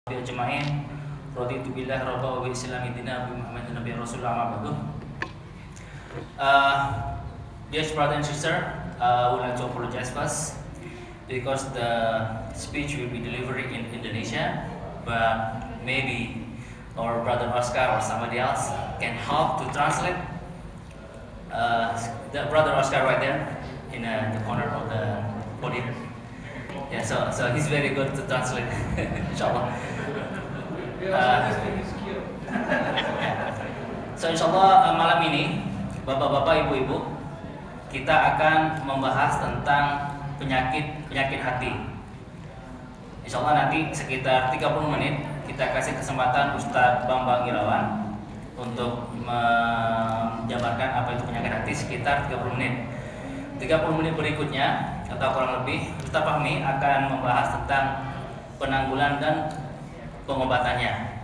Ajma'in. Raditu billah rabba wa bil islami dina bi Muhammadin nabiyyi rasulullah amma ba'du. Dear brother and sister, I would like to apologize first because the speech will be delivered in Indonesia, but maybe our brother Oscar or somebody else can help to translate. The brother Oscar right there in the corner of the podium. Yeah, so he's very good to translate, inshallah. So insyaallah malam ini bapak-bapak, ibu-ibu, kita akan membahas tentang penyakit hati. Insyaallah nanti sekitar 30 menit kita kasih kesempatan Ustadz Bambang Irawan untuk menjabarkan apa itu penyakit hati sekitar 30 menit. 30 menit berikutnya atau kurang lebih Ustadz Fahmi akan membahas tentang penanggulan dan pengobatannya,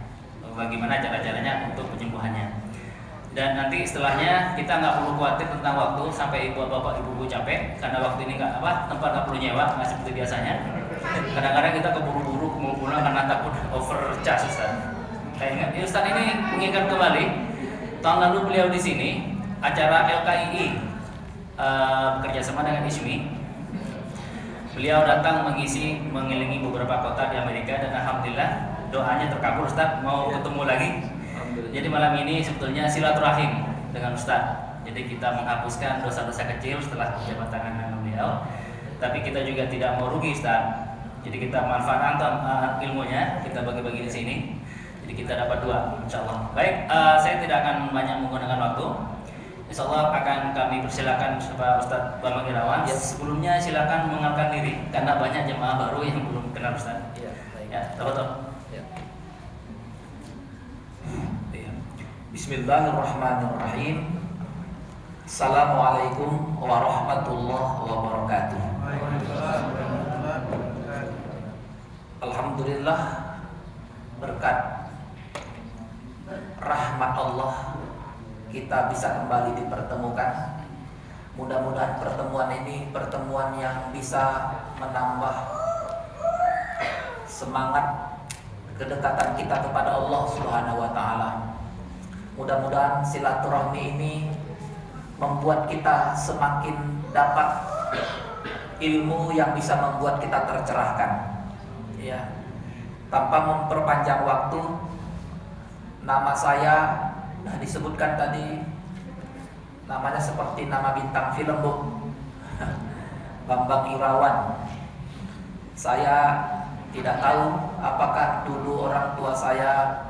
bagaimana cara-caranya untuk penyembuhannya. Dan nanti setelahnya kita nggak perlu khawatir tentang waktu sampai bapak ibu capek, karena waktu ini tempat nggak perlu nyewa, nggak seperti biasanya. Kadang-kadang kita keburu-buru mau pulang karena takut overcharge, Ustaz. Kayak Ustaz ini mengingat kembali tahun lalu beliau di sini acara LKII bekerja sama dengan ISMI. Beliau datang mengelilingi beberapa kota di Amerika dan alhamdulillah doanya terkabul, Ustaz, mau ketemu lagi. Jadi malam ini sebetulnya silaturahim dengan Ustaz. Jadi kita menghapuskan dosa-dosa kecil setelah berjabat tangan dengan beliau. Tapi kita juga tidak mau rugi, Ustaz. Jadi kita manfaatkan ilmunya, kita bagi-bagi di sini. Jadi kita dapat dua, insyaallah. Baik, saya tidak akan banyak menggunakan waktu. Insyaallah akan kami persilakan kepada Ustadz Bambang Irawan. Ya, sebelumnya silakan mengenalkan diri karena banyak jemaah baru yang belum kenal Ustadz. Ya, baik. Ya, tafadhol. Ya. Bismillahirrahmanirrahim. Assalamualaikum warahmatullahi wabarakatuh. Alhamdulillah, berkat rahmat Allah kita bisa kembali dipertemukan. Mudah-mudahan pertemuan ini pertemuan yang bisa menambah semangat kedekatan kita kepada Allah Subhanahu wa taala. Mudah-mudahan silaturahmi ini membuat kita semakin dapat ilmu yang bisa membuat kita tercerahkan. Ya. Tanpa memperpanjang waktu, nama saya sudah disebutkan tadi, namanya seperti nama bintang film, Bu. Bambang Irawan. Saya tidak tahu apakah dulu orang tua saya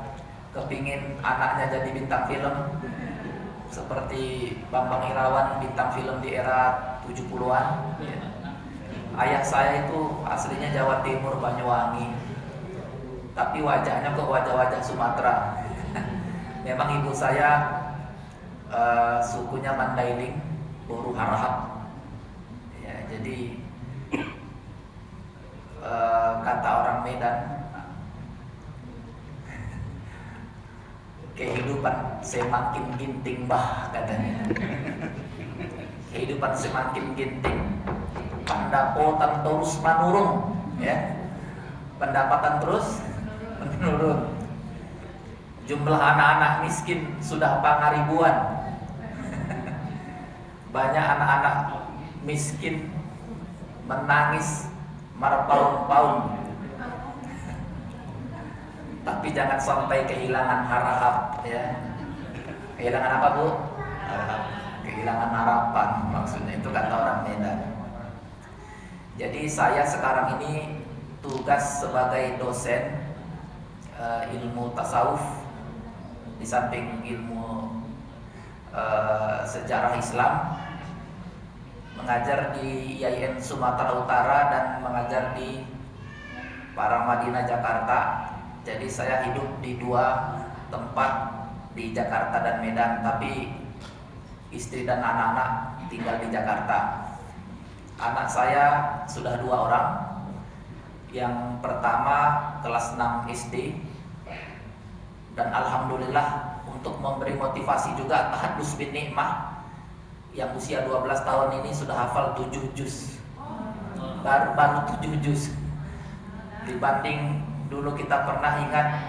kepingin anaknya jadi bintang film seperti Bambang Irawan, bintang film di era 70-an. Ayah saya itu aslinya Jawa Timur, Banyuwangi, tapi wajahnya kok wajah-wajah Sumatera. Memang ibu saya sukunya Mandailing, Boru Harahap. Ya, jadi kata orang Medan, kehidupan semakin ginting bah, katanya. Kehidupan semakin ginting, pendapatan terus menurun, ya. Pendapatan terus menurun. Jumlah anak-anak miskin sudah pangaribuan. Banyak anak-anak miskin menangis berpaun-paun. Tapi jangan sampai kehilangan harap, ya. Kehilangan apa, Bu? Harap. Kehilangan harapan, maksudnya itu kata orang Medan. Jadi saya sekarang ini tugas sebagai dosen ilmu tasawuf, di samping ilmu sejarah Islam, mengajar di IAIN Sumatera Utara dan mengajar di Paramadina Jakarta. Jadi saya hidup di dua tempat, di Jakarta dan Medan, tapi istri dan anak-anak tinggal di Jakarta. Anak saya sudah 2 orang. Yang pertama kelas 6 SD, dan alhamdulillah untuk memberi motivasi juga tahadus bin nikmah, yang usia 12 tahun ini sudah hafal 7 juz. Baru 7 juz. Dibanding Dulu kita pernah ingat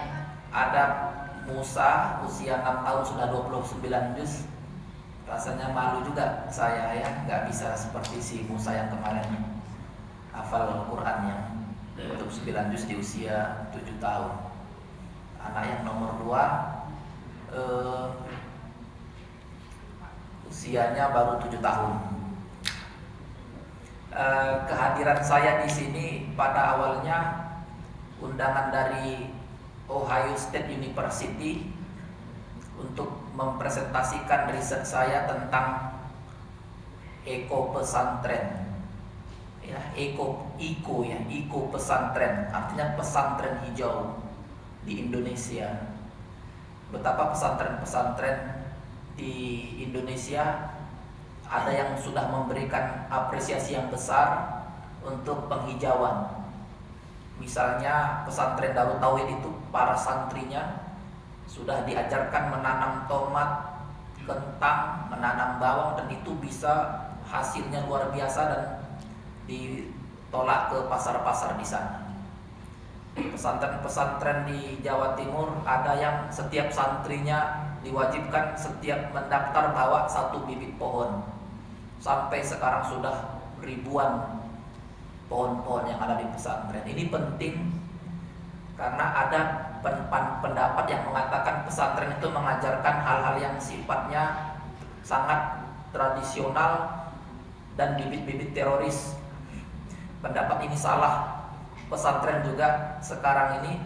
ada Musa usia 6 tahun sudah 29 juz. Rasanya malu juga saya ya, nggak bisa seperti si Musa yang kemarin hafal Qurannya untuk 9 juz di usia 7 tahun. Anak yang nomor 2 usianya baru 7 tahun. Kehadiran saya di sini pada awalnya undangan dari Ohio State University untuk mempresentasikan riset saya tentang eko pesantren. Ya, eko pesantren, artinya pesantren hijau di Indonesia. Betapa pesantren-pesantren di Indonesia ada yang sudah memberikan apresiasi yang besar untuk penghijauan. Misalnya pesantren Darut Tauhid itu para santrinya sudah diajarkan menanam tomat, kentang, menanam bawang, dan itu bisa hasilnya luar biasa dan ditolak ke pasar-pasar di sana. Pesantren-pesantren di Jawa Timur ada yang setiap santrinya diwajibkan setiap mendaftar bawa 1 bibit pohon. Sampai sekarang sudah ribuan pohon-pohon yang ada di pesantren. Ini penting karena ada pendapat yang mengatakan pesantren itu mengajarkan hal-hal yang sifatnya sangat tradisional dan bibit-bibit teroris. Pendapat ini salah. Pesantren juga sekarang ini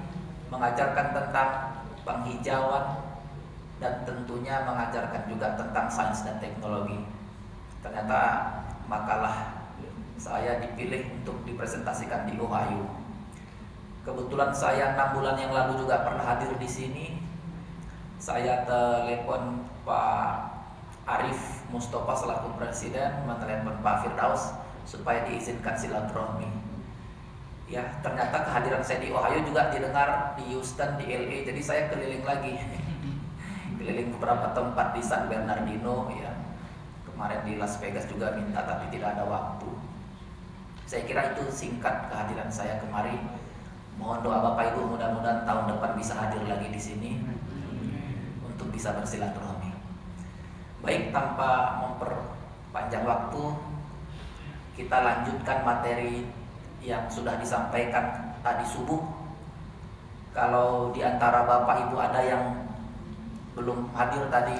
mengajarkan tentang penghijauan dan tentunya mengajarkan juga tentang sains dan teknologi. Ternyata makalah saya dipilih untuk dipresentasikan di Ohio. Kebetulan saya 6 bulan yang lalu juga pernah hadir di sini. Saya telepon Pak Arif Mustafa selaku presiden, menelepon Pak Firdaus supaya diizinkan silaturahmi. Ya, ternyata kehadiran saya di Ohio juga didengar di Houston, di LA. Jadi saya keliling lagi, keliling beberapa tempat di San Bernardino. Ya, kemarin di Las Vegas juga minta, tapi tidak ada waktu. Saya kira itu singkat kehadiran saya kemari. Mohon doa Bapak Ibu, mudah-mudahan tahun depan bisa hadir lagi di sini untuk bisa bersilaturahmi. Baik, tanpa memperpanjang waktu, kita lanjutkan materi yang sudah disampaikan tadi subuh. Kalau di antara Bapak Ibu ada yang belum hadir tadi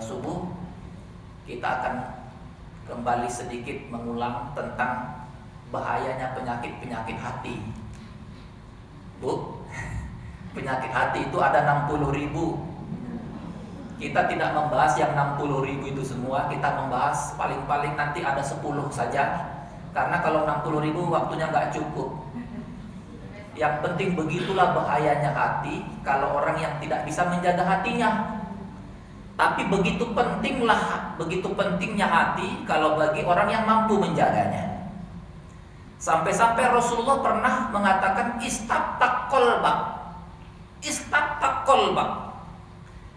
subuh, kita akan kembali sedikit mengulang tentang bahayanya penyakit-penyakit hati. Bu, penyakit hati itu ada 60.000. Kita tidak membahas yang 60.000 itu semua, kita membahas paling-paling nanti ada 10 saja. Karena kalau 60.000 waktunya nggak cukup. Yang penting begitulah bahayanya hati kalau orang yang tidak bisa menjaga hatinya. Tapi begitu pentingnya hati kalau bagi orang yang mampu menjaganya. Sampai-sampai Rasulullah pernah mengatakan istaftak kolbak.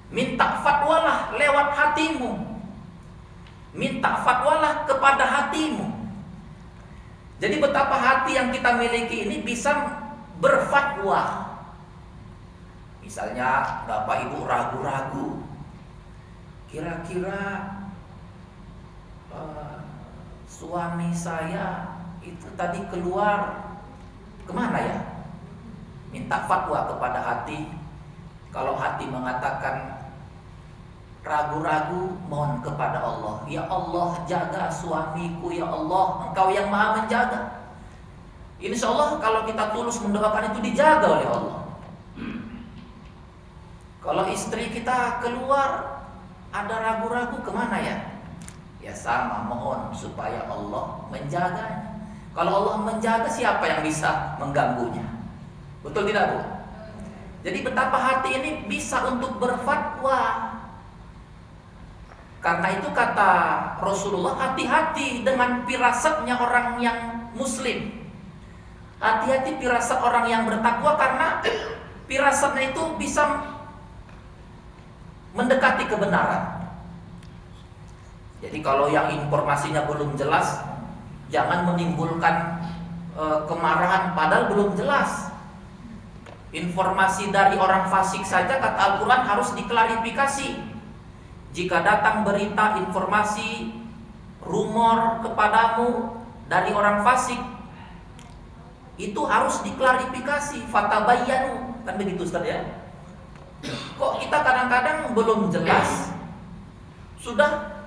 Minta fatwalah lewat hatimu. Minta fatwalah kepada hatimu. Jadi betapa hati yang kita miliki ini bisa berfatwa. Misalnya Bapak Ibu ragu-ragu, kira-kira suami saya itu tadi keluar kemana ya? Minta fatwa kepada hati. Kalau hati mengatakan ragu-ragu, mohon kepada Allah. Ya Allah, jaga suamiku, ya Allah, Engkau yang maha menjaga. Insya Allah kalau kita tulus mendoakan itu dijaga oleh Allah. Kalau istri kita keluar ada ragu-ragu, kemana ya? Ya sama, mohon supaya Allah menjaganya. Kalau Allah menjaga, siapa yang bisa mengganggunya? Betul tidak, Bu? Jadi betapa hati ini bisa untuk berfatwa. Karena itu kata Rasulullah, hati-hati dengan firasatnya orang yang muslim. Hati-hati firasat orang yang bertakwa, karena firasatnya itu bisa mendekati kebenaran. Jadi kalau yang informasinya belum jelas, jangan menimbulkan kemarahan padahal belum jelas. Informasi dari orang fasik saja kata Al-Quran harus diklarifikasi. Jika datang berita, informasi, rumor kepadamu dari orang fasik, itu harus diklarifikasi. Fatabayyanu, kan begitu Ustaz ya? Kok kita kadang-kadang belum jelas, sudah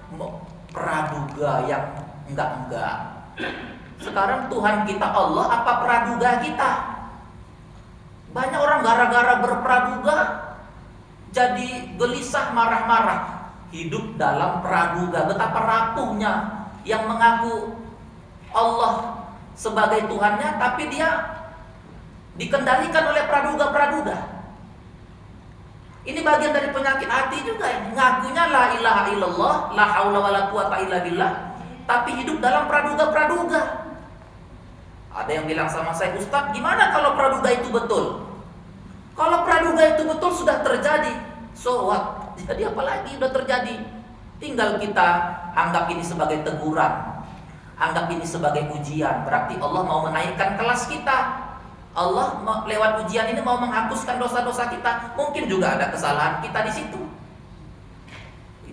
praduga yang enggak. Sekarang Tuhan kita Allah apa praduga kita? Banyak orang gara-gara berpraduga jadi gelisah, marah-marah, hidup dalam praduga. Betapa rapuhnya yang mengaku Allah sebagai Tuhannya, tapi dia dikendalikan oleh praduga-praduga. Ini bagian dari penyakit hati juga. Ngakunya la ilaha illallah, la haula wala quwata illa billah, tapi hidup dalam praduga-praduga. Ada yang bilang sama saya, Ustadz, gimana kalau praduga itu betul? Kalau praduga itu betul sudah terjadi, so what? Jadi apa lagi sudah terjadi? Tinggal kita anggap ini sebagai teguran, anggap ini sebagai ujian. Berarti Allah mau menaikkan kelas kita. Allah lewat ujian ini mau menghapuskan dosa-dosa kita. Mungkin juga ada kesalahan kita di situ.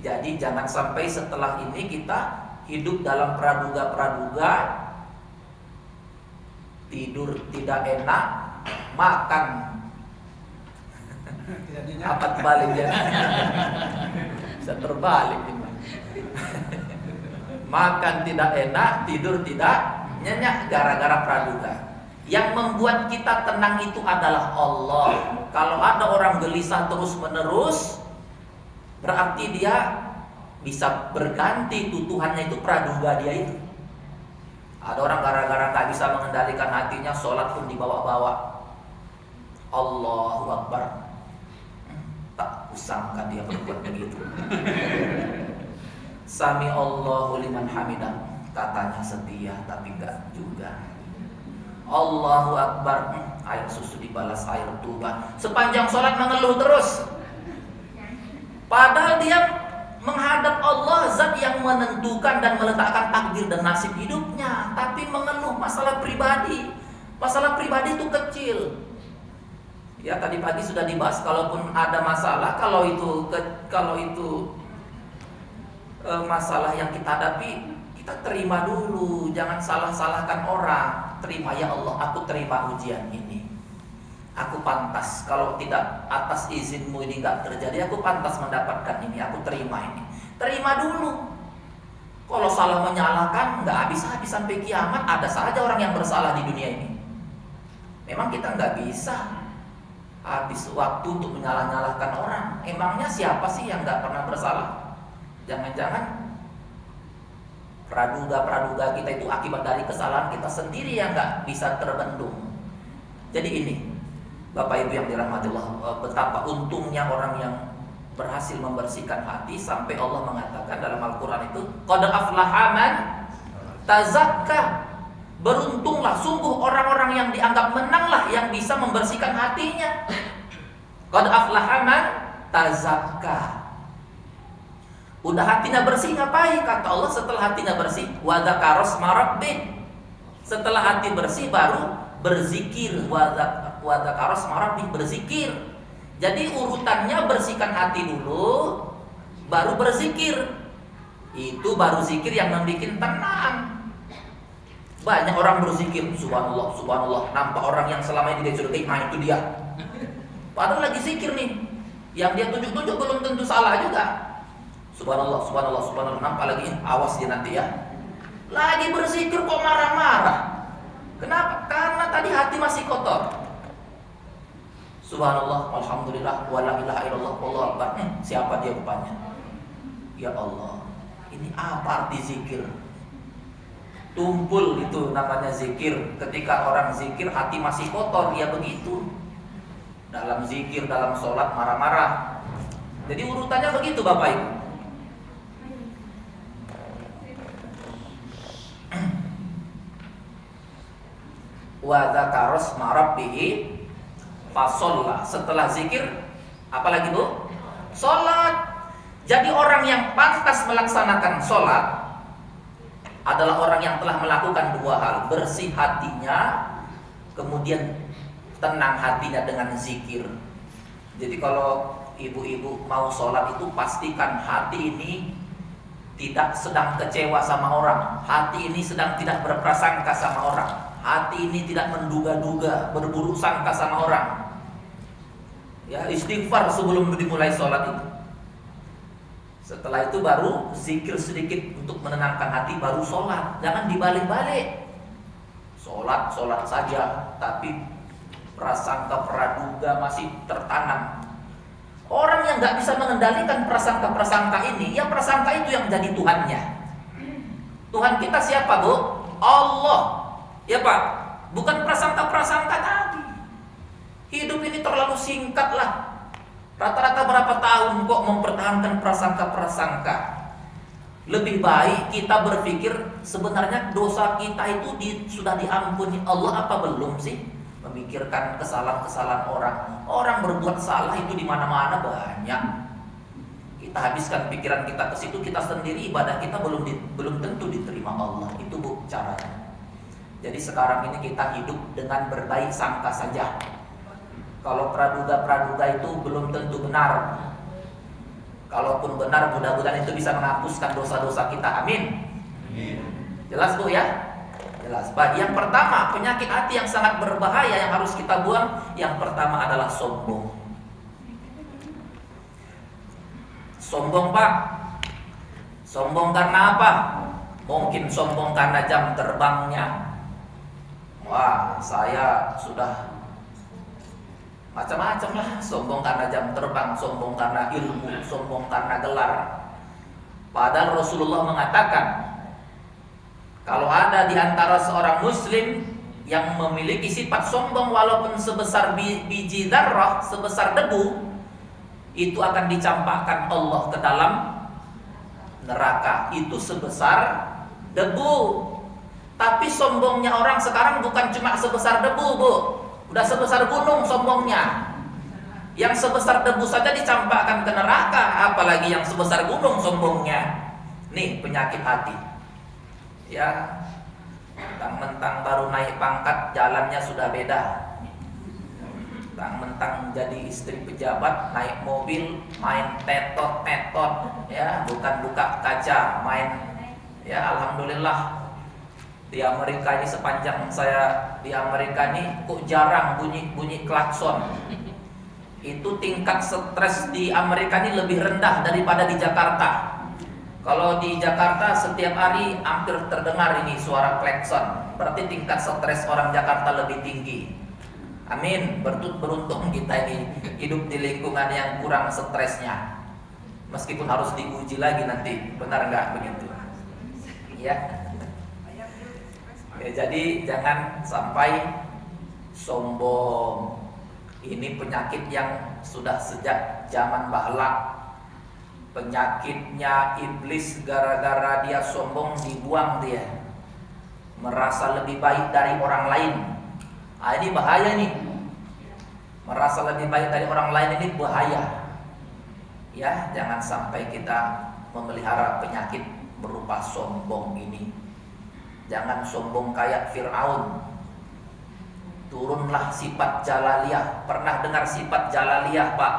Jadi jangan sampai setelah ini kita hidup dalam praduga-praduga, tidur tidak enak, makan apa terbalik ya? Bisa terbalik ini. Makan tidak enak, tidur tidak nyenyak gara-gara praduga. Yang membuat kita tenang itu adalah Allah. Kalau ada orang gelisah terus-menerus, berarti dia bisa berganti tuduhannya itu praduga dia itu. Ada orang gara-gara gak bisa mengendalikan hatinya, sholat pun dibawa-bawa. Allahu Akbar. Tak kusangka dia berbuat begitu. Sami Allahu liman hamidah, katanya setia tapi enggak juga. Allahu Akbar, air susu dibalas air tuba. Sepanjang sholat mengeluh terus, padahal dia menghadap Allah, zat yang menentukan dan meletakkan takdir dan nasib hidupnya, tapi mengeluh masalah pribadi. Masalah pribadi itu kecil. Ya tadi pagi sudah dibahas, kalaupun ada masalah, kalau itu masalah yang kita hadapi, kita terima dulu, jangan salah-salahkan orang. Terima, ya Allah, aku terima ujian ini. Aku pantas, kalau tidak atas izinmu ini nggak terjadi, aku pantas mendapatkan ini, aku terima ini. Terima dulu. Kalau salah menyalahkan, nggak habis-habis sampai kiamat. Ada saja orang yang bersalah di dunia ini. Memang kita nggak bisa habis waktu untuk menyalah-nyalahkan orang. Emangnya siapa sih yang nggak pernah bersalah? Jangan-jangan praduga-praduga kita itu akibat dari kesalahan kita sendiri yang nggak bisa terbendung. Jadi ini, Bapak Ibu yang dirahmati Allah, betapa untungnya orang yang berhasil membersihkan hati, sampai Allah mengatakan dalam Al-Quran itu, qad aflaha man tazakka. Beruntunglah, sungguh orang-orang yang dianggap menanglah yang bisa membersihkan hatinya. Qad aflaha man tazakka. Udah hatinya bersih, ngapain? Kata Allah, setelah hatinya bersih, wa dzakara asma rabbih. Setelah hati bersih baru berzikir, wa dzakara asma rabbih, berzikir. Jadi urutannya bersihkan hati dulu, baru berzikir. Itu baru zikir yang membuat tenang. Banyak orang berzikir, subhanallah, subhanallah, nampak orang yang selama ini dia curigai, nah itu dia. Padahal lagi zikir nih, yang dia tunjuk-tunjuk belum tentu salah juga. Subhanallah, subhanallah, subhanallah, nampak lagi, awas dia nanti ya. Lagi berzikir kok marah-marah. Kenapa? Karena tadi hati masih kotor. Subhanallah, alhamdulillah, wa la ilaha illallah, wallahu akbar. Siapa dia rupanya? Ya Allah, ini apa arti zikir? Tumpul itu namanya zikir. Ketika orang zikir hati masih kotor, ya begitu. Dalam zikir, dalam sholat marah-marah. Jadi urutannya begitu Bapak Ibu. Wa dzakara asma rabbih fasalla. Setelah zikir apalagi Bu? Salat. Jadi orang yang pantas melaksanakan salat adalah orang yang telah melakukan dua hal, bersih hatinya, kemudian tenang hatinya dengan zikir. Jadi kalau ibu-ibu mau sholat itu pastikan hati ini tidak sedang kecewa sama orang, hati ini sedang tidak berprasangka sama orang, hati ini tidak menduga-duga, berburuk sangka sama orang. Ya, istighfar sebelum dimulai sholat itu. Setelah itu baru zikir sedikit untuk menenangkan hati, baru sholat. Jangan dibalik-balik. Sholat saja, tapi prasangka praduga masih tertanam. Orang yang nggak bisa mengendalikan prasangka-prasangka ini, ya prasangka itu yang jadi Tuhannya. Tuhan kita siapa, Bu? Allah. Ya Pak, bukan prasangka-prasangka tadi. Hidup ini terlalu singkat lah. Rata-rata berapa tahun kok mempertahankan prasangka-prasangka? Lebih baik kita berpikir sebenarnya dosa kita itu sudah diampuni Allah apa belum sih? Memikirkan kesalahan-kesalahan orang. Orang berbuat salah itu di mana-mana banyak. Kita habiskan pikiran kita ke situ, kita sendiri ibadah kita belum tentu diterima Allah. Itu Bu caranya. Jadi sekarang ini kita hidup dengan berbaik sangka saja. Kalau praduga-praduga itu belum tentu benar. Kalaupun benar, mudah-mudahan itu bisa menghapuskan dosa-dosa kita. Amin. Jelas Bu ya? Jelas. Yang pertama, penyakit hati yang sangat berbahaya yang harus kita buang, yang pertama adalah sombong. Sombong Pak. Sombong karena apa? Mungkin sombong karena jam terbangnya. Wah, saya sudah macam-macam lah. Sombong karena jam terbang, sombong karena ilmu, sombong karena gelar. Padahal Rasulullah mengatakan, kalau ada di antara seorang muslim yang memiliki sifat sombong walaupun sebesar biji dzarrah, sebesar debu, itu akan dicampakkan Allah ke dalam neraka. Itu sebesar debu. Tapi sombongnya orang sekarang bukan cuma sebesar debu, Bu. Udah sebesar gunung sombongnya. Yang sebesar debu saja dicampakkan ke neraka, apalagi yang sebesar gunung sombongnya. Nih penyakit hati. Ya, mentang-mentang baru naik pangkat, jalannya sudah beda. Mentang-mentang jadi istri pejabat, naik mobil, main tetot-tetot, ya, bukan buka kaca, main. Ya, alhamdulillah. Di Amerika ini, sepanjang saya di Amerika ini, kok jarang bunyi klakson. Itu tingkat stres di Amerika ini lebih rendah daripada di Jakarta. Kalau di Jakarta setiap hari hampir terdengar ini suara klakson. Berarti tingkat stres orang Jakarta lebih tinggi. Amin. Beruntung kita ini hidup di lingkungan yang kurang stresnya. Meskipun harus diuji lagi nanti, benar nggak begitu? Ya. Jadi jangan sampai sombong. Ini penyakit yang sudah sejak zaman bahla. Penyakitnya iblis, gara-gara dia sombong dibuang dia. Merasa lebih baik dari orang lain. Ini bahaya nih. Merasa lebih baik dari orang lain ini bahaya. Ya, jangan sampai kita memelihara penyakit berupa sombong ini. Jangan sombong kayak Fir'aun. Turunlah sifat jalaliyah. Pernah dengar sifat jalaliyah, Pak?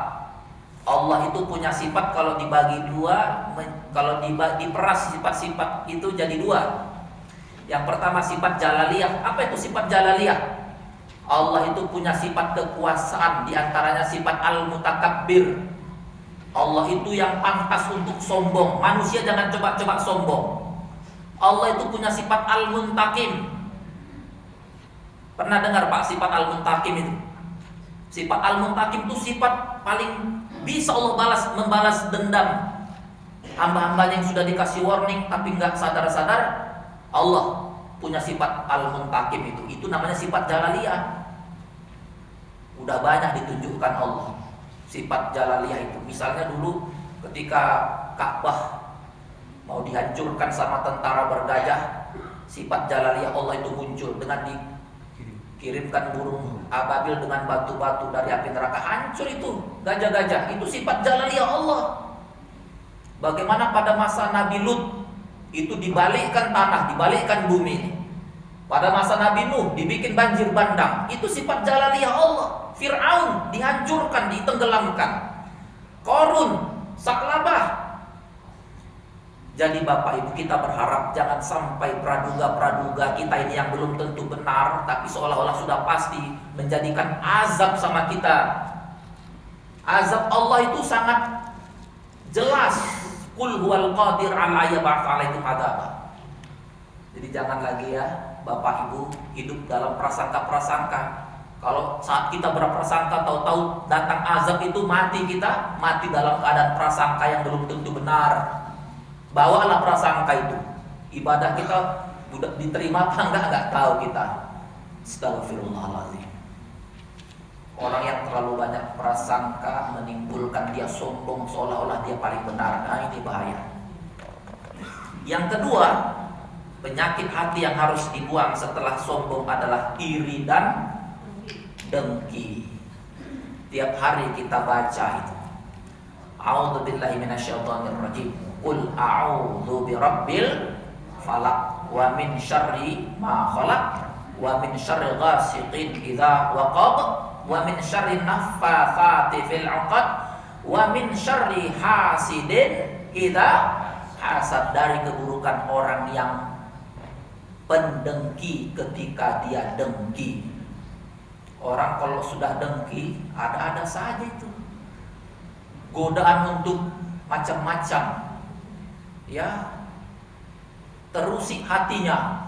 Allah itu punya sifat, kalau dibagi dua, kalau diperas sifat-sifat itu jadi dua. Yang pertama sifat jalaliyah. Apa itu sifat jalaliyah? Allah itu punya sifat kekuasaan, diantaranya sifat al-mutakabbir. Allah itu yang pantas untuk sombong. Manusia jangan coba-coba sombong. Allah itu punya sifat al-muntakim. Pernah dengar Pak sifat al-muntakim itu? Sifat al-muntakim itu sifat paling bisa Allah membalas dendam. Hamba-hambanya yang sudah dikasih warning tapi nggak sadar-sadar, Allah punya sifat al-muntakim itu. Itu namanya sifat jalaliyah. Udah banyak ditunjukkan Allah sifat jalaliyah itu. Misalnya dulu ketika Ka'bah mau dihancurkan sama tentara bergajah, sifat jalaliyah Allah itu muncul dengan dikirimkan burung ababil dengan batu-batu dari api neraka, hancur itu gajah-gajah. Itu sifat jalaliyah Allah. Bagaimana pada masa Nabi Lut itu dibalikkan tanah, dibalikkan bumi. Pada masa Nabi Nuh dibikin banjir bandang. Itu sifat jalaliyah Allah. Fir'aun dihancurkan, ditenggelamkan. Qarun, Saklabah. Jadi Bapak Ibu, kita berharap jangan sampai praduga-praduga kita ini yang belum tentu benar, tapi seolah-olah sudah pasti menjadikan azab sama kita. Azab Allah itu sangat jelas. Qul huwal qadir ala yab'ats 'alaikum adzaba. Jadi jangan lagi ya Bapak Ibu hidup dalam prasangka-prasangka. Kalau saat kita berprasangka tahu-tahu datang azab itu mati kita, mati dalam keadaan prasangka yang belum tentu benar. Bawalah prasangka itu. Ibadah kita udah diterima apa enggak tahu kita. Astagfirullahaladzim. Orang yang terlalu banyak prasangka menimbulkan dia sombong seolah-olah dia paling benar. Nah, ini bahaya. Yang kedua, penyakit hati yang harus dibuang setelah sombong adalah iri dan dengki. Tiap hari kita baca itu. A'udzubillahi minasyaitonirrajim. Qul a'udzu birabbil falaq wa min syarri ma khalaq wa min syarri ghasiqin idza waqab wa min syarri naffatsati fil 'uqad wa min syarri hasidin idza hasad. Dari keburukan orang yang pendengki ketika dia dengki. Orang kalau sudah dengki, ada-ada saja itu godaan untuk macam-macam. Ya, terusik hatinya.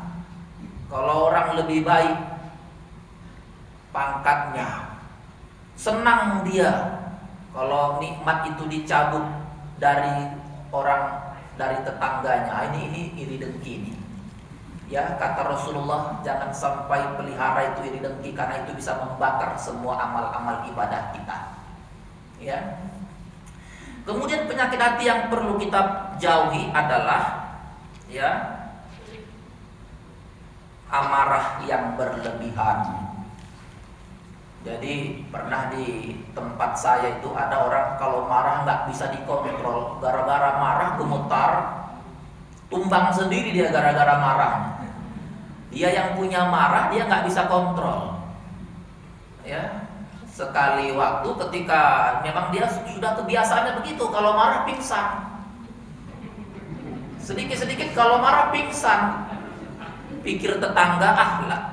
Kalau orang lebih baik pangkatnya, senang dia kalau nikmat itu dicabut dari orang, dari tetangganya. Ini iri dengki ini. Ya, kata Rasulullah, jangan sampai pelihara itu iri dengki, karena itu bisa membakar semua amal-amal ibadah kita. Ya. Kemudian penyakit hati yang perlu kita jauhi adalah ya amarah yang berlebihan. Jadi pernah di tempat saya itu ada orang kalau marah nggak bisa dikontrol, gara-gara marah gemetar, tumbang sendiri dia gara-gara marah. Dia yang punya marah dia nggak bisa kontrol. Ya. Sekali waktu ketika memang dia sudah kebiasaannya begitu, kalau marah pingsan. Sedikit-sedikit kalau marah pingsan. Pikir tetangga,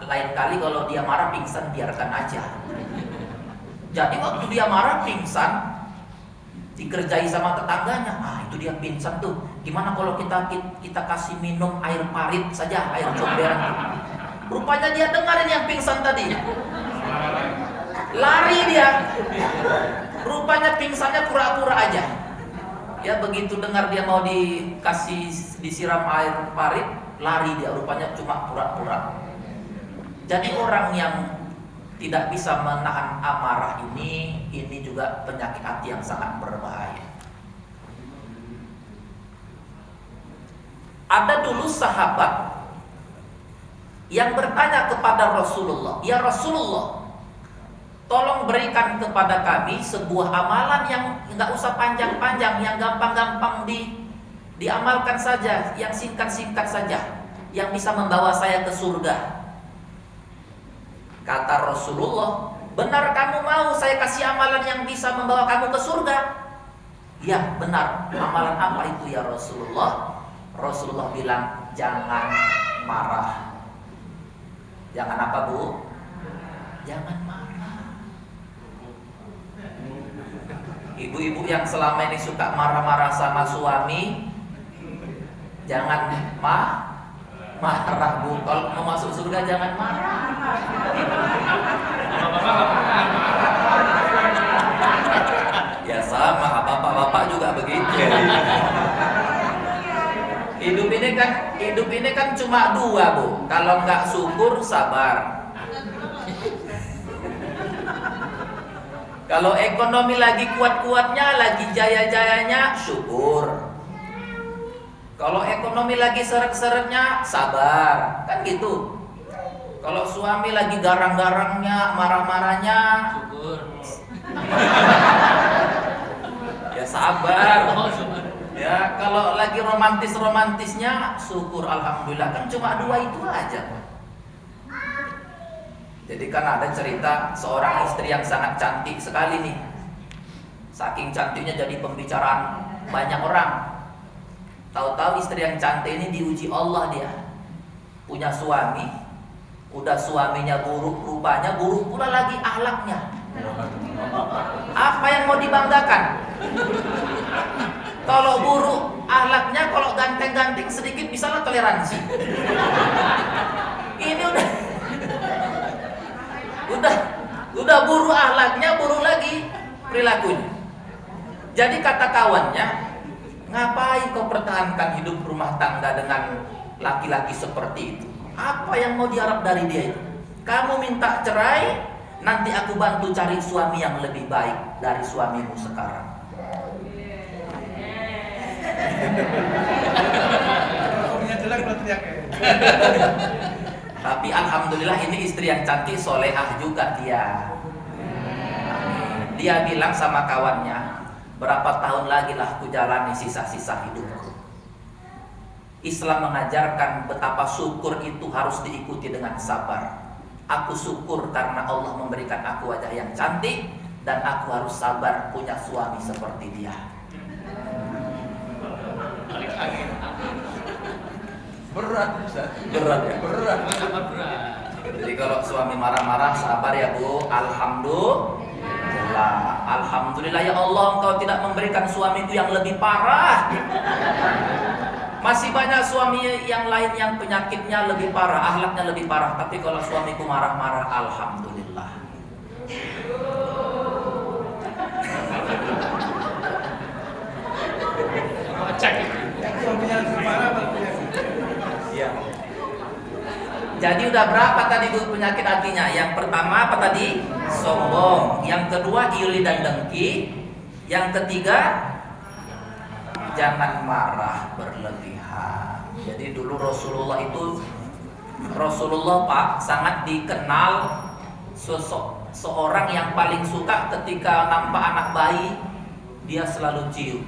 lain kali kalau dia marah pingsan biarkan aja. Jadi waktu dia marah pingsan, dikerjai sama tetangganya, itu dia pingsan tuh. Gimana kalau kita kasih minum air parit saja, air comberan. Rupanya dia dengarin yang pingsan tadi. Lari dia. Rupanya pingsannya pura-pura aja. Ya, begitu dengar dia mau disiram air parit, lari dia. Rupanya cuma pura-pura. Jadi orang yang tidak bisa menahan amarah ini juga penyakit hati yang sangat berbahaya. Ada dulu sahabat yang bertanya kepada Rasulullah, "Ya Rasulullah, tolong berikan kepada kami sebuah amalan yang nggak usah panjang-panjang, yang gampang-gampang diamalkan saja, yang singkat-singkat saja, yang bisa membawa saya ke surga." Kata Rasulullah, "Benar kamu mau saya kasih amalan yang bisa membawa kamu ke surga?" "Ya, benar. Amalan apa itu ya Rasulullah?" Rasulullah bilang, "Jangan marah." Jangan apa, Bu? Jangan marah. Ibu-ibu yang selama ini suka marah-marah sama suami, jangan marah, Bu. Kalau mau masuk surga jangan marah. Ya sama, bapak-bapak juga begitu. Hidup ini kan cuma dua, Bu. Kalau nggak syukur, sabar. Kalau ekonomi lagi kuat-kuatnya, lagi jaya-jayanya, syukur. Kalau ekonomi lagi seret-seretnya, sabar. Kan gitu. Kalau suami lagi garang-garangnya, marah-marahnya, syukur. Ya sabar. Ya, kalau lagi romantis-romantisnya, syukur, alhamdulillah. Kan cuma dua itu aja. Jadi kan ada cerita seorang istri yang sangat cantik sekali nih. Saking cantiknya jadi pembicaraan banyak orang. Tahu-tahu istri yang cantik ini diuji Allah dia. Punya suami, udah suaminya buruk rupanya, buruk pula lagi akhlaknya. Apa yang mau dibanggakan? Kalau buruk akhlaknya, kalau ganteng-ganteng sedikit bisalah toleransi. Ini udah buruk akhlaknya, buruk lagi perilakunya. Jadi kata kawannya, ngapain kau pertahankan hidup rumah tangga dengan laki-laki seperti itu? Apa yang mau diharap dari dia itu? Kamu minta cerai, nanti aku bantu cari suami yang lebih baik dari suamimu sekarang. Tapi alhamdulillah ini istri yang cantik, solehah juga dia. Dia bilang sama kawannya, berapa tahun lagi lah aku jalani sisa-sisa hidupku. Islam mengajarkan betapa syukur itu harus diikuti dengan sabar. Aku syukur karena Allah memberikan aku wajah yang cantik, dan aku harus sabar punya suami seperti dia. Berat, Ustaz. Berat ya? Berat. Jadi kalau suami marah-marah, sabar ya Bu. Alhamdulillah. Alhamdulillah ya Allah, Engkau tidak memberikan suamiku yang lebih parah. Masih banyak suami yang lain yang penyakitnya lebih parah, akhlaknya lebih parah. Tapi kalau suamiku marah-marah, alhamdulillah. Ya. Jadi udah berapa tadi Bu penyakit hatinya? Yang pertama apa tadi? Sombong. Yang kedua iri dan dengki. Yang ketiga jangan marah berlebihan. Jadi dulu Rasulullah Pak sangat dikenal seorang yang paling suka ketika nampak anak bayi dia selalu cium.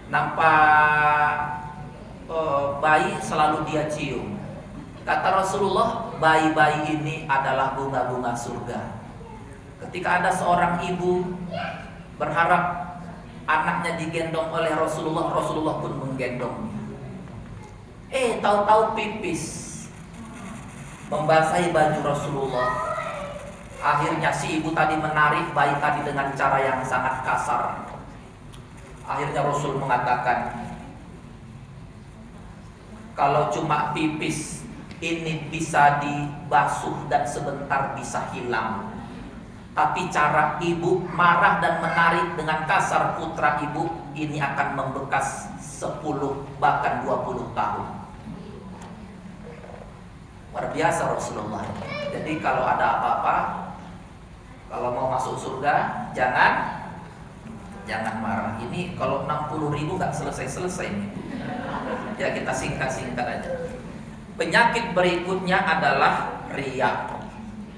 Nampak bayi selalu dia cium. Kata Rasulullah, bayi-bayi ini adalah bunga-bunga surga. Ketika ada seorang ibu berharap anaknya digendong oleh Rasulullah, Rasulullah pun menggendongnya. Tahu-tahu pipis membasahi baju Rasulullah. Akhirnya si ibu tadi menarik bayi tadi dengan cara yang sangat kasar. Akhirnya Rasul mengatakan, kalau cuma pipis ini bisa dibasuh dan sebentar bisa hilang. Tapi cara ibu marah dan menarik dengan kasar putra ibu ini akan membekas 10 bahkan 20 tahun. Luar biasa Rasulullah. Jadi kalau ada apa-apa, kalau mau masuk surga jangan marah. Ini kalau 60.000 gak selesai-selesai nih. Ya kita singkat-singkat aja. Penyakit berikutnya adalah riya.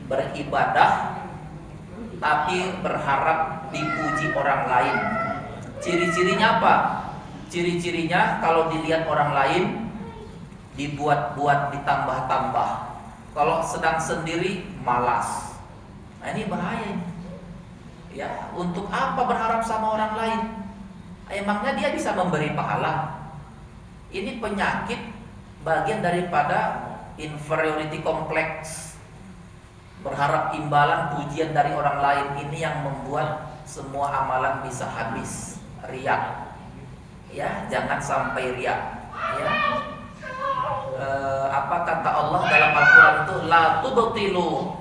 Beribadah tapi berharap dipuji orang lain. Ciri-cirinya apa? Ciri-cirinya kalau dilihat orang lain dibuat-buat, ditambah-tambah. Kalau sedang sendiri malas. Nah, ini bahaya. Ya, untuk apa berharap sama orang lain? Emangnya dia bisa memberi pahala? Ini penyakit bagian daripada inferiority complex. Berharap imbalan pujian dari orang lain, ini yang membuat semua amalan bisa habis. Riya. Ya, jangan sampai riya. Ya. Apa kata Allah dalam Al-Quran itu, la tubtilu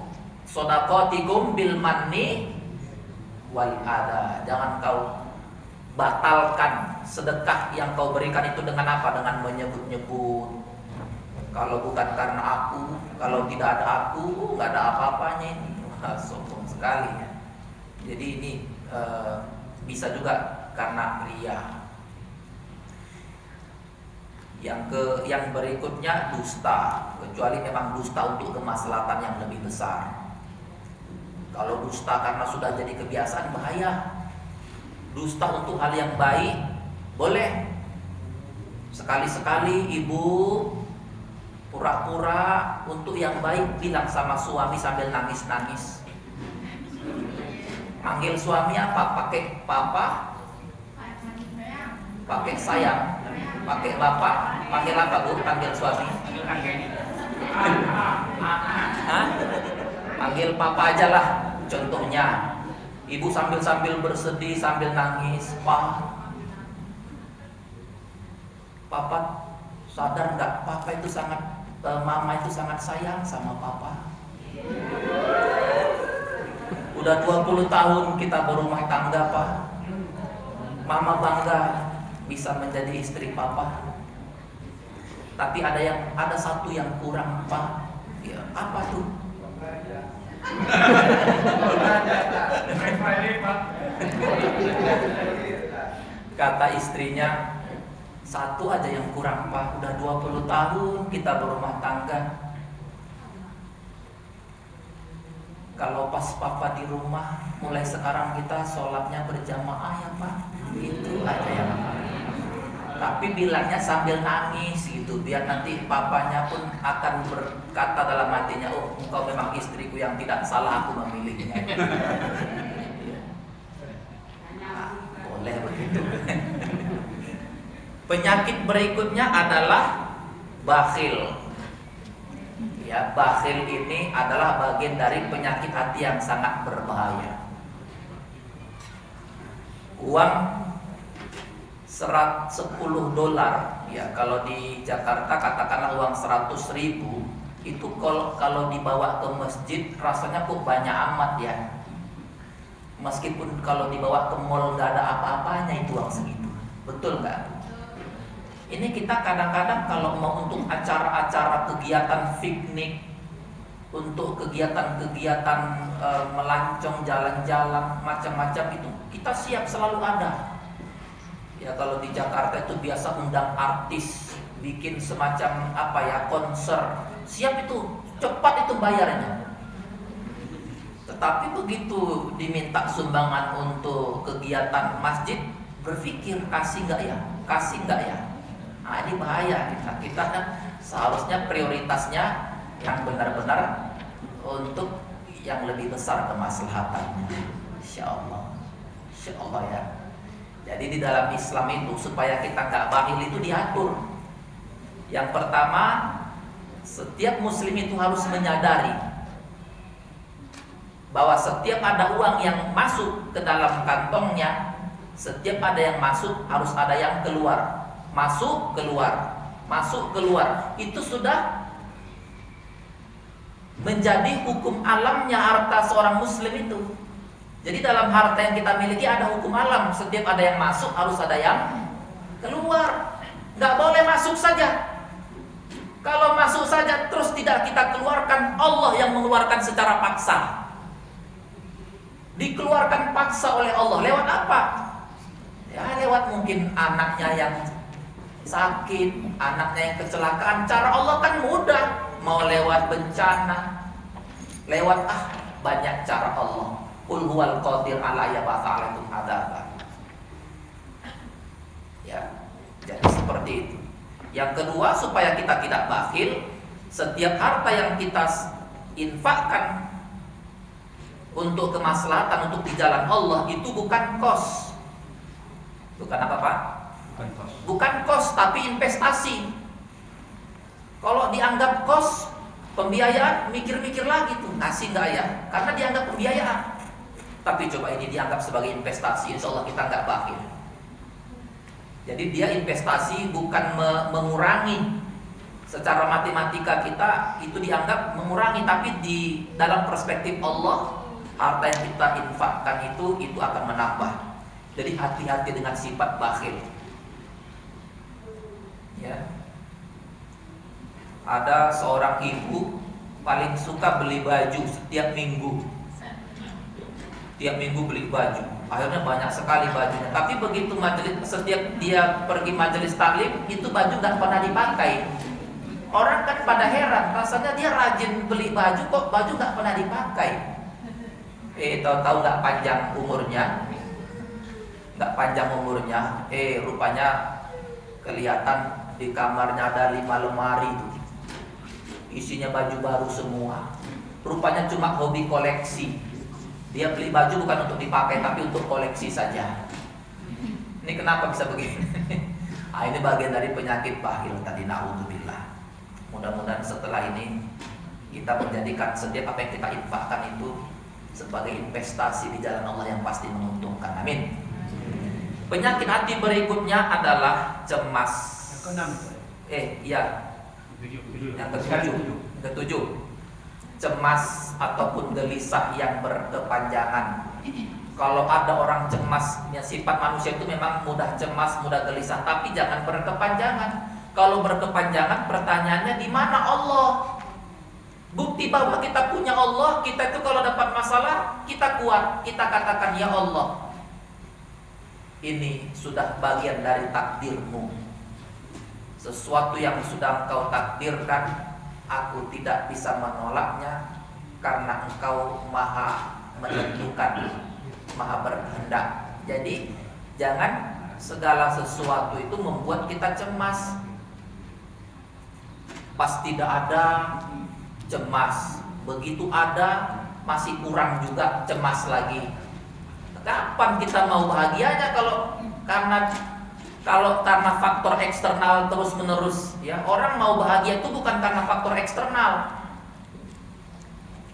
shadaqatikum bil manni wal adha. Jangan kau batalkan sedekah yang kau berikan itu dengan apa? Dengan menyebut-nyebut. Kalau bukan karena aku, kalau tidak ada aku, nggak ada apa-apanya ini. Wah, sombong sekali ya. Jadi ini bisa juga karena riya. Yang berikutnya dusta, kecuali memang dusta untuk kemaslahatan yang lebih besar. Kalau dusta karena sudah jadi kebiasaan bahaya. Dusta untuk hal yang baik boleh. Sekali-sekali ibu Pura-pura untuk yang baik bilang sama suami sambil nangis-nangis. Panggil suami apa? Pakai papa, pakai sayang, pakai bapak, panggil apa Bu? Panggil suami. Hah? Panggil papa aja lah. Contohnya, ibu sambil bersedih, sambil nangis, Papa sadar nggak? Papa itu Mama itu sangat sayang sama Papa. Udah 20 tahun kita berumah tangga, Pak. Mama bangga bisa menjadi istri Papa. Tapi ada satu yang kurang, Pak. Ya, apa tuh? Kata istrinya, satu aja yang kurang, Pak. Udah 20 tahun kita berumah tangga. Kalau pas Papa di rumah, mulai sekarang kita sholatnya berjamaah ya Pak. Itu aja yang tapi bilangnya sambil nangis gitu, biar nanti papanya pun akan berkata dalam hatinya, oh engkau memang istriku yang tidak salah, aku memilihnya. Boleh begitu. Penyakit berikutnya adalah bakhil. Ya, bakhil ini adalah bagian dari penyakit hati yang sangat berbahaya. Uang $10, ya kalau di Jakarta katakanlah uang 100.000, itu kalau dibawa ke masjid rasanya kok banyak amat ya. Meskipun kalau dibawa ke mall nggak ada apa-apanya itu uang segitu, betul nggak? Ini kita kadang-kadang kalau mau untuk acara-acara kegiatan piknik, untuk kegiatan-kegiatan melancong jalan-jalan macam-macam itu kita siap selalu ada. Ya kalau di Jakarta itu biasa undang artis, bikin semacam konser, siap itu, cepat itu bayarnya. Tetapi begitu diminta sumbangan untuk kegiatan masjid, berpikir kasih nggak ya, kasih nggak ya. Nah ini bahaya kita kan seharusnya prioritasnya yang benar-benar untuk yang lebih besar kemaslahatannya. Insya Allah ya. Jadi di dalam Islam itu supaya kita nggak bakhil itu diatur. Yang pertama, setiap muslim itu harus menyadari bahwa setiap ada uang yang masuk ke dalam kantongnya, setiap ada yang masuk harus ada yang keluar. Masuk keluar. Itu sudah menjadi hukum alamnya harta seorang muslim itu. Jadi dalam harta yang kita miliki ada hukum alam. Setiap ada yang masuk harus ada yang keluar. Nggak boleh masuk saja. Kalau masuk saja terus tidak kita keluarkan, Allah yang mengeluarkan secara paksa. Dikeluarkan paksa oleh Allah. Lewat apa? Ya lewat mungkin anaknya yang sakit, anaknya yang kecelakaan. Cara Allah kan mudah. Mau lewat bencana, lewat banyak cara Allah. Qul huwal qadir ala yab'atsa 'alaikum adzaban. Ya, jadi seperti itu. Yang kedua, supaya kita tidak bakhil, setiap harta yang kita infakkan untuk kemaslahatan, untuk di jalan Allah, itu bukan kos. Bukan apa Pak? Bukan kos, tapi investasi. Kalau dianggap kos, pembiayaan, mikir-mikir lagi tuh, ngasih nggak ya? Karena dianggap pembiayaan. Tapi coba ini dianggap sebagai investasi, insya Allah kita nggak bakhil. Jadi dia investasi bukan mengurangi. Secara matematika kita itu dianggap mengurangi, tapi di dalam perspektif Allah, harta yang kita infakkan itu akan menambah. Jadi hati-hati dengan sifat bakhil. Ya. Ada seorang ibu paling suka beli baju setiap minggu. Tiap minggu beli baju. Akhirnya banyak sekali bajunya. Tapi begitu setiap dia pergi majelis taklim, itu baju nggak pernah dipakai. Orang kan pada heran, rasanya dia rajin beli baju, kok baju nggak pernah dipakai. Tahu-tahu nggak panjang umurnya. Rupanya kelihatan di kamarnya ada 5 lemari tuh. isinya baju baru semua. Rupanya cuma hobi koleksi. Dia beli baju bukan untuk dipakai tapi untuk koleksi saja. Ini kenapa bisa begini? Ah, ini bagian dari penyakit bakhil tadi, naudzubillah. Mudah-mudahan setelah ini kita menjadikan setiap apa yang kita infakkan itu sebagai investasi di jalan Allah yang pasti menguntungkan. Amin. Penyakit hati berikutnya adalah cemas. Yang ketujuh, cemas ataupun gelisah yang berkepanjangan. Kalau ada orang cemas, ya sifat manusia itu memang mudah cemas, mudah gelisah, tapi jangan berkepanjangan. Kalau berkepanjangan, pertanyaannya di mana Allah? Bukti bahwa kita punya Allah, kita itu kalau dapat masalah, kita kuat, kita katakan ya Allah, ini sudah bagian dari takdirmu. Sesuatu yang sudah engkau takdirkan, aku tidak bisa menolaknya, karena engkau maha menentukan, maha berkehendak. Jadi jangan segala sesuatu itu membuat kita cemas. Pas tidak ada, cemas. Begitu ada, masih kurang juga, cemas lagi. Kapan kita mau bahagianya kalau karena faktor eksternal terus menerus, ya? Orang mau bahagia itu bukan karena faktor eksternal.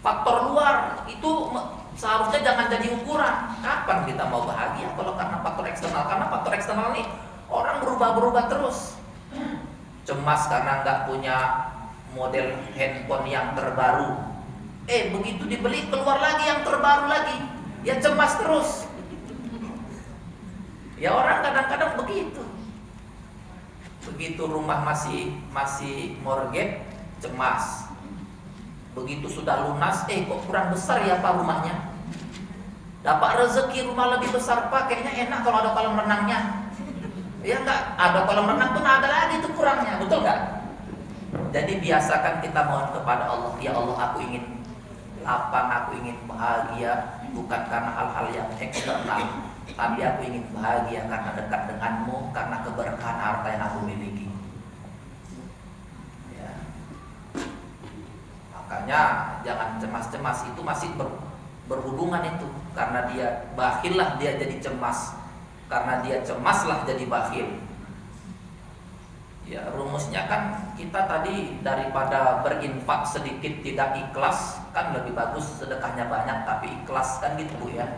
Faktor luar itu seharusnya jangan jadi ukuran. Kapan kita mau bahagia kalau karena faktor eksternal? Karena faktor eksternal ini orang berubah-berubah terus. Cemas karena nggak punya model handphone yang terbaru. Begitu dibeli keluar lagi yang terbaru lagi, ya cemas terus. Ya orang kadang-kadang begitu. Begitu rumah masih mortgage, cemas. Begitu sudah lunas, kok kurang besar ya Pak rumahnya. Dapat rezeki rumah lebih besar Pak, kayaknya enak kalau ada kolam renangnya. Ya enggak, ada kolam renang pun ada lagi tuh kurangnya, betul enggak? Jadi biasakan kita mohon kepada Allah, ya Allah aku ingin lapang, aku ingin bahagia, bukan karena hal-hal yang eksternal, tapi aku ingin bahagia karena dekat denganmu, karena keberkahan harta yang aku miliki. Ya. Makanya jangan cemas-cemas, itu masih berhubungan itu. Karena dia bakhil lah dia jadi cemas, karena dia cemaslah jadi bakhil. Ya rumusnya kan kita tadi daripada berinfak sedikit tidak ikhlas, kan lebih bagus sedekahnya banyak tapi ikhlas, kan gitu Bu ya.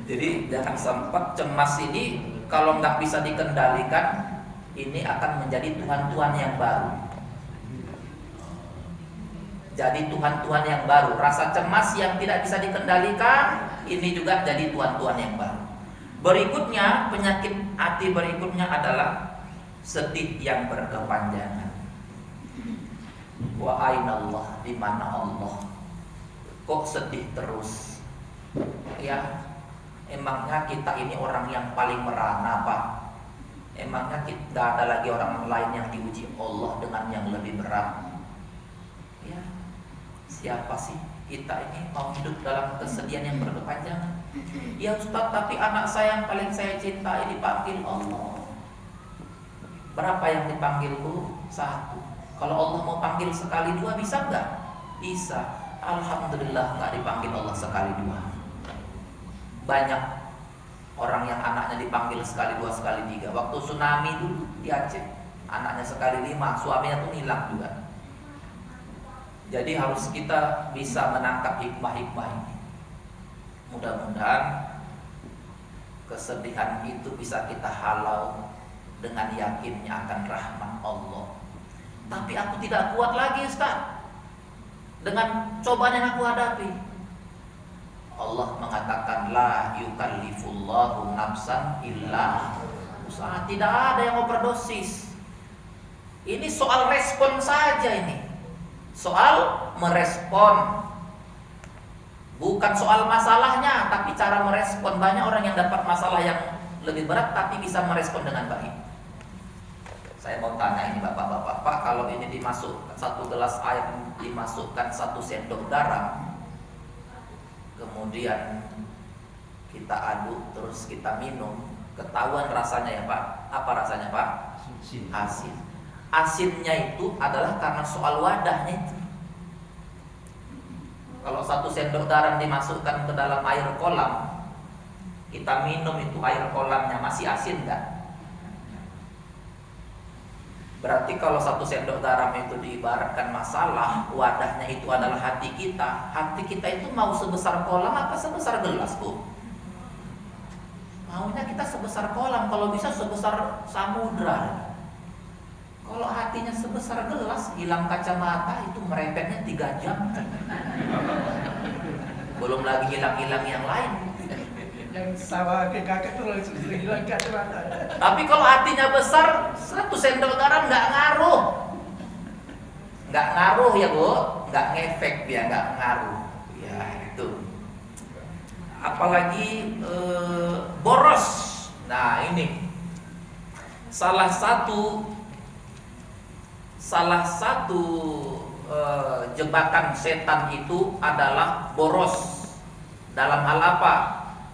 Jadi jangan sempat cemas ini kalau nggak bisa dikendalikan, ini akan menjadi Tuhan-Tuhan yang baru. Jadi Tuhan-Tuhan yang baru. Rasa cemas yang tidak bisa dikendalikan, ini juga jadi Tuhan-Tuhan yang baru. Berikutnya, penyakit hati berikutnya adalah sedih yang berkepanjangan. Wa aina Allah, di mana Allah? Kok sedih terus? Ya, emangnya kita ini orang yang paling merana Pak? Emangnya kita ada lagi orang lain yang diuji Allah dengan yang lebih berat? Ya, siapa sih kita ini mau hidup dalam kesedihan yang berkepanjangan? Ya Ustaz, tapi anak saya yang paling saya cintai dipanggil Allah. Berapa yang dipanggil Bu? 1. Kalau Allah mau panggil sekali 2 bisa nggak? Bisa. Alhamdulillah nggak dipanggil Allah sekali 2. Banyak orang yang anaknya dipanggil sekali 2, sekali 3. Waktu tsunami dulu di Aceh, anaknya sekali 5, suaminya tuh hilang juga. Jadi harus kita bisa menangkap hikmah-hikmah ini. Mudah-mudahan kesedihan itu bisa kita halau dengan yakinnya akan rahmat Allah. Tapi aku tidak kuat lagi Ustaz dengan cobaan yang aku hadapi. Allah mengatakan la yukallifullahu nafsan illa usaha. Tidak ada yang overdosis. Ini soal respon saja ini. Soal merespon. Bukan soal masalahnya, tapi cara merespon. Banyak orang yang dapat masalah yang lebih berat tapi bisa merespon dengan baik. Saya mau tanya ini bapak-bapak, Pak, kalau ini dimasukkan 1 gelas air, dimasukkan 1 sendok garam, kemudian kita aduk terus kita minum, ketahuan rasanya ya Pak. Apa rasanya Pak? Asin. asinnya itu adalah karena soal wadahnya itu. Kalau 1 sendok garam dimasukkan ke dalam air kolam, kita minum itu air kolamnya masih asin nggak? Berarti kalau 1 sendok garam itu diibaratkan masalah, wadahnya itu adalah hati kita. Hati kita itu mau sebesar kolam apa sebesar gelas, Bu? Maunya kita sebesar kolam, kalau bisa sebesar samudra. Kalau hatinya sebesar gelas, hilang kacamata itu merepetnya 3 jam. Belum lagi hilang-hilang yang lain. Yang sama ke kakak tuh langsung hilang kacamata. Tapi kalau hatinya besar, 1 sendok garam nggak ngaruh. Nggak ngaruh ya, Bu. Nggak ngefek dia, nggak ngaruh. Ya itu. Apalagi boros. Nah ini salah satu jebakan setan itu adalah boros. Dalam hal apa?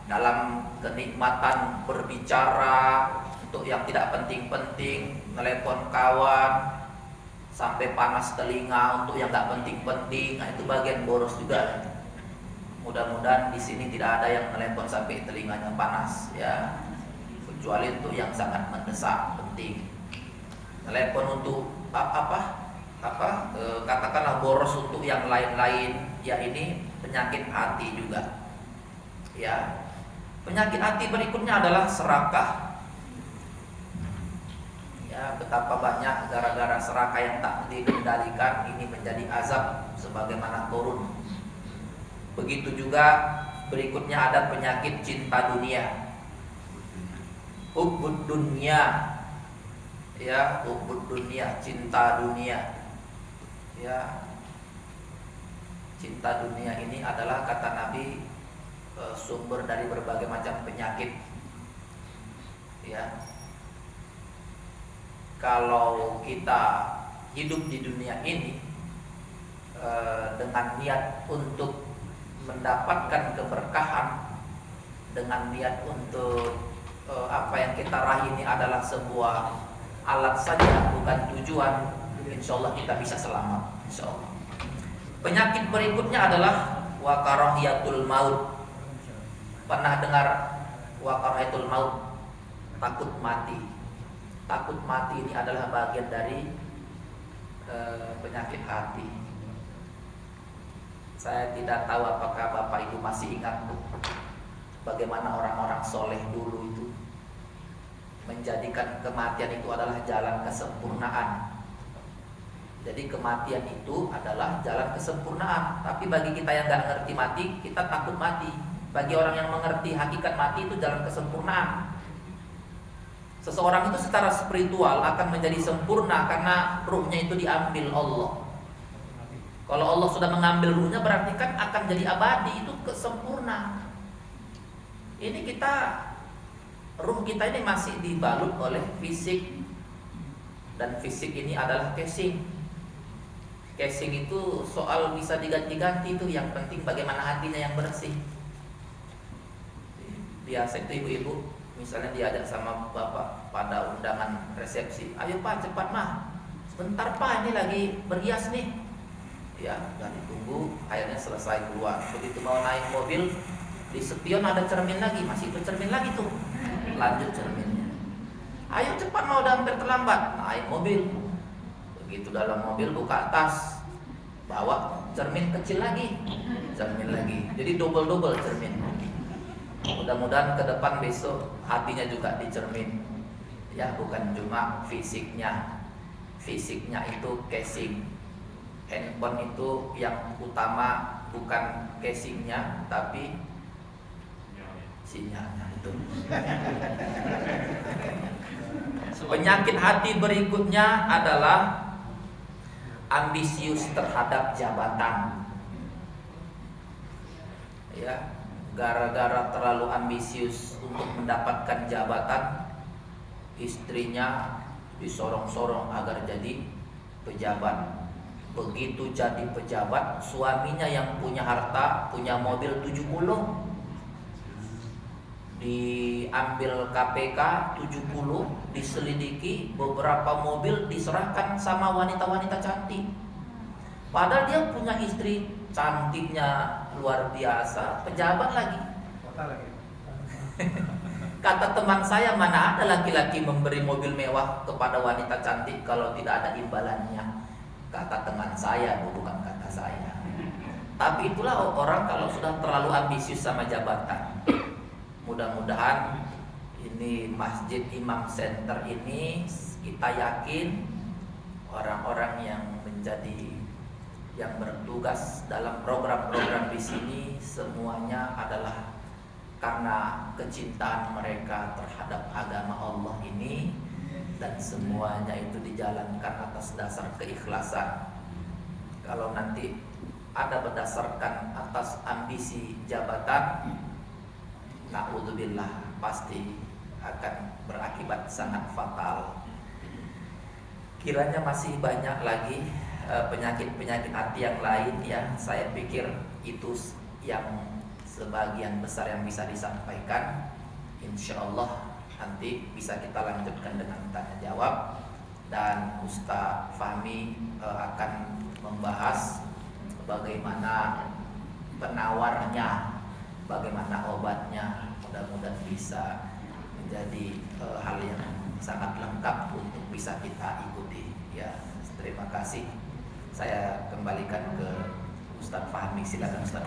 Dalam kenikmatan berbicara untuk yang tidak penting-penting, telepon kawan sampai panas telinga untuk yang nggak penting-penting. Nah itu bagian boros juga. Mudah-mudahan di sini tidak ada yang telepon sampai telinganya panas ya, kecuali untuk yang sangat mendesak penting. Telepon untuk katakanlah boros untuk yang lain-lain, ya ini penyakit hati juga. Ya, penyakit hati berikutnya adalah serakah. Ya, betapa banyak gara-gara serakah yang tak dikendalikan ini menjadi azab sebagaimana turun. Begitu juga berikutnya ada penyakit cinta dunia. Hubbud dunia. Ya, hubbud dunia, cinta dunia. Ya. Cinta dunia ini adalah kata Nabi sumber dari berbagai macam penyakit. Ya. Kalau kita hidup di dunia ini dengan niat untuk mendapatkan keberkahan, dengan niat untuk apa yang kita raih ini adalah sebuah alat saja, bukan tujuan, insya Allah kita bisa selamat, insya Allah. Penyakit berikutnya adalah wakarahiyatul maut. Pernah dengar wakarahiyatul maut? Takut mati. Takut mati ini adalah bagian dari penyakit hati. Saya tidak tahu apakah Bapak Ibu masih ingat bagaimana orang-orang soleh dulu itu menjadikan kematian itu adalah jalan kesempurnaan. Jadi kematian itu adalah jalan kesempurnaan. Tapi bagi kita yang gak ngerti mati, kita takut mati. Bagi orang yang mengerti hakikat mati itu jalan kesempurnaan. Seseorang itu secara spiritual akan menjadi sempurna karena ruhnya itu diambil Allah. Kalau Allah sudah mengambil ruhnya berarti kan akan jadi abadi, itu kesempurnaan. Ini kita, ruh kita ini masih dibalut oleh fisik. Dan fisik ini adalah casing. Casing itu soal bisa diganti-ganti, itu yang penting bagaimana hatinya yang bersih. Biasa itu ibu-ibu misalnya diajak sama bapak pada undangan resepsi, ayo Pak cepat mah, sebentar Pak ini lagi berhias nih. Ya, dan ditunggu akhirnya selesai keluar. Begitu mau naik mobil, di spion ada cermin lagi, masih itu cermin lagi tuh, lanjut cerminnya. Ayo cepat mau hampir terlambat, naik mobil. Begitu dalam mobil buka tas, bawa cermin kecil lagi, cermin lagi. Jadi double cermin. Mudah-mudahan ke depan besok hatinya juga dicermin. Ya, bukan cuma fisiknya. Fisiknya itu casing. Handphone itu yang utama bukan casingnya, tapi sinyalnya itu. Penyakit hati berikutnya adalah ambisius terhadap jabatan. Ya, gara-gara terlalu ambisius untuk mendapatkan jabatan, istrinya disorong-sorong agar jadi pejabat. Begitu jadi pejabat, suaminya yang punya harta, punya mobil 70, diambil KPK 70, diselidiki, beberapa mobil diserahkan sama wanita-wanita cantik. Padahal dia punya istri cantiknya luar biasa, pejabat lagi. Kota lagi. Kata teman saya, mana ada laki-laki memberi mobil mewah kepada wanita cantik kalau tidak ada imbalannya. Kata teman saya, bukan kata saya. Tapi itulah orang kalau sudah terlalu ambisius sama jabatan. Mudah-mudahan ini Masjid Imam Center ini kita yakin orang-orang yang bertugas dalam program-program di sini semuanya adalah karena kecintaan mereka terhadap agama Allah ini, dan semuanya itu dijalankan atas dasar keikhlasan. Kalau nanti ada berdasarkan atas ambisi jabatan, na'udzubillah, pasti akan berakibat sangat fatal. Kiranya masih banyak lagi penyakit-penyakit hati yang lain ya. Saya pikir itu yang sebagian besar yang bisa disampaikan. Insya Allah nanti bisa kita lanjutkan dengan tanya jawab, dan Ustaz Fahmi akan membahas bagaimana penawarnya, bagaimana obatnya. Mudah-mudahan bisa menjadi hal yang sangat lengkap untuk bisa kita ikuti ya. Terima kasih. Saya kembalikan ke Ustaz Fahmi, silakan Ustaz.